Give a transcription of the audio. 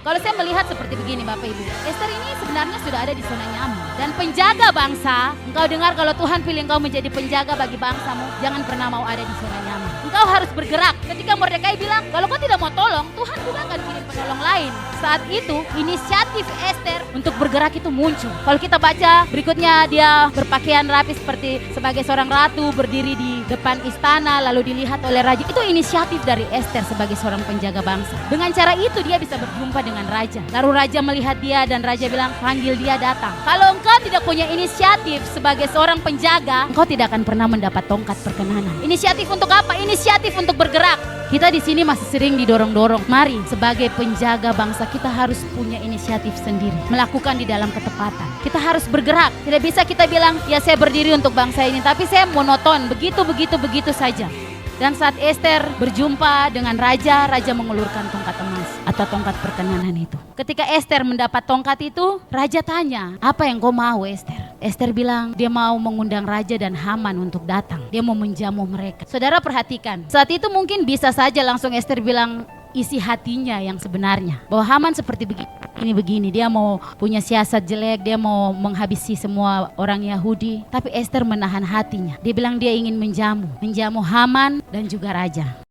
Kalau saya melihat seperti begini Bapak Ibu, Ester ini sebenarnya sudah ada di zona nyaman. Dan penjaga bangsa, engkau dengar kalau Tuhan pilih engkau menjadi penjaga bagi bangsamu, jangan pernah mau ada di zona nyaman. Engkau harus bergerak. Ketika Mordekai bilang, kalau kau tidak mau tolong, Tuhan juga akan kirim penolong lain. Saat itu, inisiatif Ester untuk bergerak itu muncul. Kalau kita baca, berikutnya dia berpakaian rapi sebagai seorang ratu, berdiri di depan istana, lalu dilihat oleh raja. Itu inisiatif dari Ester sebagai seorang penjaga bangsa. Dengan cara itu dia bisa berjumpa dengan raja. Lalu raja melihat dia dan raja bilang, panggil dia datang. Kalau engkau tidak punya inisiatif sebagai seorang penjaga, engkau tidak akan pernah mendapat tongkat perkenanan. Inisiatif untuk apa? Inisiatif untuk bergerak. Kita di sini masih sering didorong-dorong. Mari sebagai penjaga bangsa kita harus punya inisiatif sendiri, melakukan di dalam ketepatan. Kita harus bergerak. Tidak bisa kita bilang, ya saya berdiri untuk bangsa ini, tapi saya monoton, begitu saja. Dan saat Ester berjumpa dengan raja, raja mengulurkan tongkat emas atau tongkat perkenanan itu. Ketika Ester mendapat tongkat itu, raja tanya, apa yang kau mau Ester? Ester bilang dia mau mengundang raja dan Haman untuk datang. Dia mau menjamu mereka. Saudara perhatikan, saat itu mungkin bisa saja langsung Ester bilang isi hatinya yang sebenarnya. Bahwa Haman seperti begini, dia mau punya siasat jelek, dia mau menghabisi semua orang Yahudi. Tapi Ester menahan hatinya. Dia bilang dia ingin menjamu Haman dan juga raja.